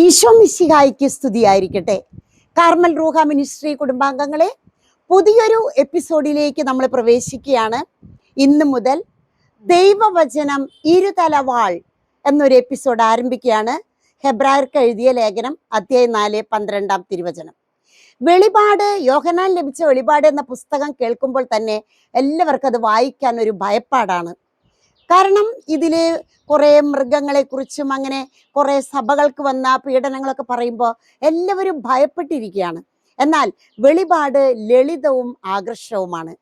ഈശോ മിശിഹായ്ക്ക് സ്തുതിയായിരിക്കട്ടെ. കാർമൽ റൂഹ മിനിസ്ട്രി കുടുംബാംഗങ്ങളെ, പുതിയൊരു എപ്പിസോഡിലേക്ക് നമ്മൾ പ്രവേശിക്കുകയാണ്. ഇന്ന് മുതൽ ദൈവവചനം ഇരുതലവാൾ എന്നൊരു എപ്പിസോഡ് ആരംഭിക്കുകയാണ്. ഹെബ്രായർക്ക് എഴുതിയ ലേഖനം അധ്യായം 4:12 തിരുവചനം. വെളിപാട്, യോഹന്നാൻ ലഭിച്ച വെളിപാട് എന്ന പുസ്തകം കേൾക്കുമ്പോൾ തന്നെ എല്ലാവർക്കും അത് വായിക്കാൻ ഒരു ഭയപ്പാടാണ്. കാരണം ഇതിൽ കുറേ മൃഗങ്ങളെക്കുറിച്ചും അങ്ങനെ കുറേ സഭകൾക്ക് വന്ന പീഡനങ്ങളൊക്കെ പറയുമ്പോൾ എല്ലാവരും ഭയപ്പെട്ടിരിക്കുകയാണ്. എന്നാൽ വെളിപാട് ലളിതവും ആകർഷകവുമാണ്.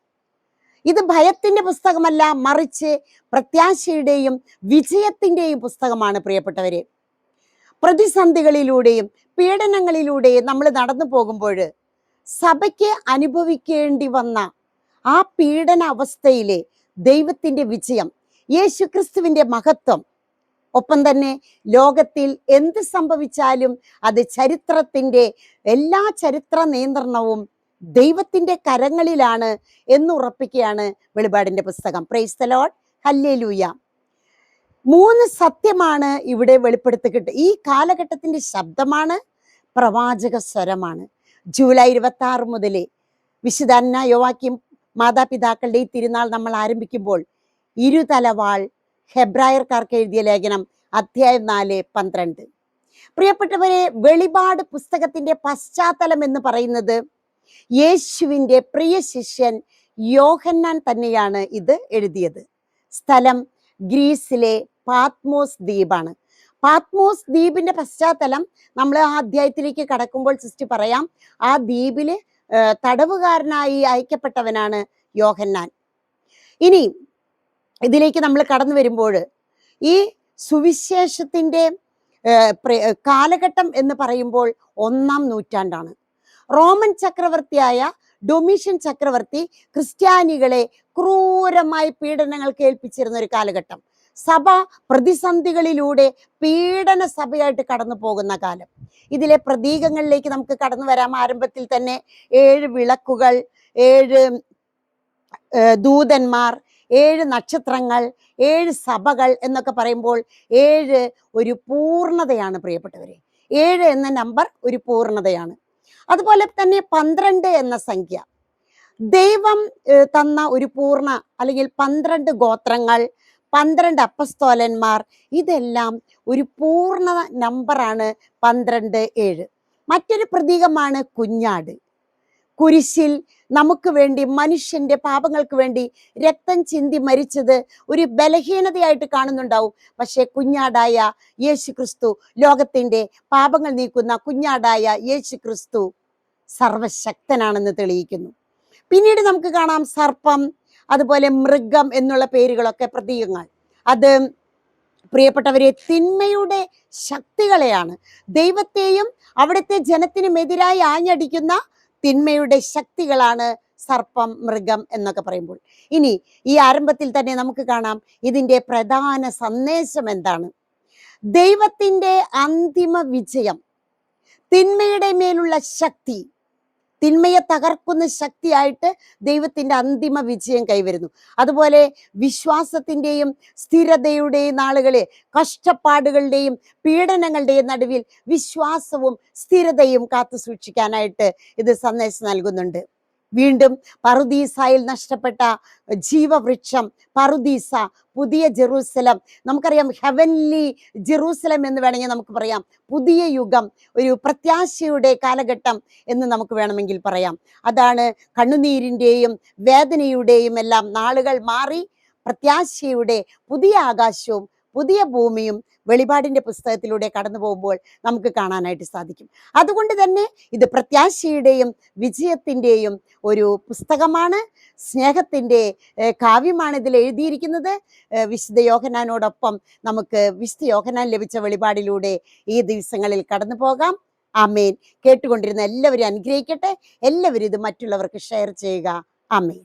ഇത് ഭയത്തിൻ്റെ പുസ്തകമല്ല, മറിച്ച് പ്രത്യാശയുടെയും വിജയത്തിൻ്റെയും പുസ്തകമാണ്. പ്രിയപ്പെട്ടവരെ, പ്രതിസന്ധികളിലൂടെയും പീഡനങ്ങളിലൂടെയും നമ്മൾ നടന്നു പോകുമ്പോൾ സഭയ്ക്ക് അനുഭവിക്കേണ്ടി വന്ന ആ പീഡന അവസ്ഥയിലെ ദൈവത്തിൻ്റെ വിജയം, യേശുക്രിസ്തുവിൻ്റെ മഹത്വം, ഒപ്പം തന്നെ ലോകത്തിൽ എന്ത് സംഭവിച്ചാലും അത് ചരിത്രത്തിൻ്റെ എല്ലാ ചരിത്ര നിയന്ത്രണവും ദൈവത്തിൻ്റെ കരങ്ങളിലാണ് എന്നുറപ്പിക്കുകയാണ് വെളിപാടിൻ്റെ പുസ്തകം. Praise the Lord, hallelujah. 3 സത്യമാണ് ഇവിടെ വെളിപ്പെടുത്തിക്കിട്ട്. ഈ കാലഘട്ടത്തിൻ്റെ ശബ്ദമാണ്, പ്രവാചക സ്വരമാണ്. ജൂലൈ 26 മുതൽ വിശുദ്ധ അന്ന യോവാക്യം മാതാപിതാക്കളുടെ ഈ തിരുനാൾ നമ്മൾ ആരംഭിക്കുമ്പോൾ ഇരുതലവാൾ, ഹെബ്രായർക്കാർക്ക് എഴുതിയ ലേഖനം അധ്യായം 4:12. പ്രിയപ്പെട്ടവരെ, വെളിപാട് പുസ്തകത്തിൻ്റെ പശ്ചാത്തലം എന്ന് പറയുന്നത് യേശുവിൻ്റെ പ്രിയ ശിഷ്യൻ യോഹന്നാൻ തന്നെയാണ് ഇത് എഴുതിയത്. സ്ഥലം ഗ്രീസിലെ പാത്മോസ് ദ്വീപാണ്. പാത്മോസ് ദ്വീപിൻ്റെ പശ്ചാത്തലം നമ്മൾ ആ അധ്യായത്തിലേക്ക് കടക്കുമ്പോൾ സിസ്റ്റർ പറയാം. ആ ദ്വീപിൽ തടവുകാരനായി അയക്കപ്പെട്ടവനാണ് യോഹന്നാൻ. ഇനി ഇതിലേക്ക് നമ്മൾ കടന്നു വരുമ്പോൾ ഈ സുവിശേഷത്തിൻ്റെ കാലഘട്ടം എന്ന് പറയുമ്പോൾ 1-ാം നൂറ്റാണ്ടാണ്. റോമൻ ചക്രവർത്തിയായ ഡൊമീഷ്യൻ ചക്രവർത്തി ക്രിസ്ത്യാനികളെ ക്രൂരമായി പീഡനങ്ങൾ കേൾപ്പിച്ചിരുന്ന ഒരു കാലഘട്ടം. സഭ പ്രതിസന്ധികളിലൂടെ പീഡന സഭയായിട്ട് കടന്നു പോകുന്ന കാലം. ഇതിലെ പ്രതീകങ്ങളിലേക്ക് നമുക്ക് കടന്നു വരാം. ആരംഭത്തിൽ തന്നെ 7 വിളക്കുകൾ, 7 ദൂതന്മാർ, 7 നക്ഷത്രങ്ങൾ, 7 സഭകൾ എന്നൊക്കെ പറയുമ്പോൾ 7 ഒരു പൂർണ്ണതയാണ്. പ്രിയപ്പെട്ടവരെ, 7 എന്ന നമ്പർ ഒരു പൂർണ്ണതയാണ്. അതുപോലെ തന്നെ 12 എന്ന സംഖ്യ ദൈവം തന്ന ഒരു പൂർണ്ണ, അല്ലെങ്കിൽ 12 ഗോത്രങ്ങൾ, 12 അപ്പസ്തോലന്മാർ, ഇതെല്ലാം ഒരു പൂർണ്ണ നമ്പറാണ് 12-7. മറ്റൊരു പ്രതീകമാണ് കുഞ്ഞാട്. കുരിശിൽ നമുക്ക് വേണ്ടി, മനുഷ്യന്റെ പാപങ്ങൾക്ക് വേണ്ടി രക്തം ചിന്തി മരിച്ചത് ഒരു ബലഹീനതയായിട്ട് കാണുന്നുണ്ടാവും. പക്ഷേ കുഞ്ഞാടായ യേശു ക്രിസ്തു, ലോകത്തിൻ്റെ പാപങ്ങൾ നീക്കുന്ന കുഞ്ഞാടായ യേശു ക്രിസ്തു സർവശക്തനാണെന്ന് തെളിയിക്കുന്നു. പിന്നീട് നമുക്ക് കാണാം സർപ്പം, അതുപോലെ മൃഗം എന്നുള്ള പേരുകളൊക്കെ പ്രതീകങ്ങൾ. അത് പ്രിയപ്പെട്ടവരെ തിന്മയുടെ ശക്തികളെയാണ്, ദൈവത്തെയും അവിടുത്തെ ജനത്തിനുമെതിരായി ആഞ്ഞടിക്കുന്ന തിന്മയുടെ ശക്തികളാണ് സർപ്പം, മൃഗം എന്നൊക്കെ പറയുമ്പോൾ. ഇനി ഈ ആരംഭത്തിൽ തന്നെ നമുക്ക് കാണാം ഇതിൻ്റെ പ്രധാന സന്ദേശം എന്താണ്. ദൈവത്തിൻ്റെ അന്തിമ വിജയം, തിന്മയുടെ മേലുള്ള ശക്തി, തിന്മയെ തകർക്കുന്ന ശക്തിയായിട്ട് ദൈവത്തിൻ്റെ അന്തിമ വിജയം കൈവരുന്നു. അതുപോലെ വിശ്വാസത്തിൻ്റെയും സ്ഥിരതയുടെയും നാളുകളെ, കഷ്ടപ്പാടുകളുടെയും പീഡനങ്ങളുടെയും നടുവിൽ വിശ്വാസവും സ്ഥിരതയും കാത്തു സൂക്ഷിക്കാനായിട്ട് ഇത് സന്ദേശം നൽകുന്നുണ്ട്. വീണ്ടും പറുദീസായിൽ നഷ്ടപ്പെട്ട ജീവവൃക്ഷം, പറുദീസ, പുതിയ ജെറൂസലം, നമുക്കറിയാം ഹെവൻലി ജെറൂസലം എന്ന് വേണമെങ്കിൽ നമുക്ക് പറയാം. പുതിയ യുഗം, ഒരു പ്രത്യാശയുടെ കാലഘട്ടം എന്ന് നമുക്ക് വേണമെങ്കിൽ പറയാം. അതാണ് കണ്ണുനീരിൻ്റെയും വേദനയുടെയും എല്ലാം നാളുകൾ മാറി പ്രത്യാശയുടെ പുതിയ ആകാശവും പുതിയ ഭൂമിയും വെളിപാടിൻ്റെ പുസ്തകത്തിലൂടെ കടന്നു പോകുമ്പോൾ നമുക്ക് കാണാനായിട്ട് സാധിക്കും. അതുകൊണ്ട് തന്നെ ഇത് പ്രത്യാശയുടെയും വിജയത്തിൻ്റെയും ഒരു പുസ്തകമാണ്. സ്നേഹത്തിൻ്റെ കാവ്യമാണ് ഇതിൽ എഴുതിയിരിക്കുന്നത്. വിശുദ്ധ യോഹന്നാനോടൊപ്പം നമുക്ക് വിശുദ്ധ യോഹന്നാൻ ലഭിച്ച വെളിപാടിലൂടെ ഈ ദിവസങ്ങളിൽ കടന്നു പോകാം. ആമേൻ. കേട്ടുകൊണ്ടിരുന്ന എല്ലാവരും അനുഗ്രഹിക്കട്ടെ. എല്ലാവരും ഇത് മറ്റുള്ളവർക്ക് ഷെയർ ചെയ്യുക. ആമേൻ.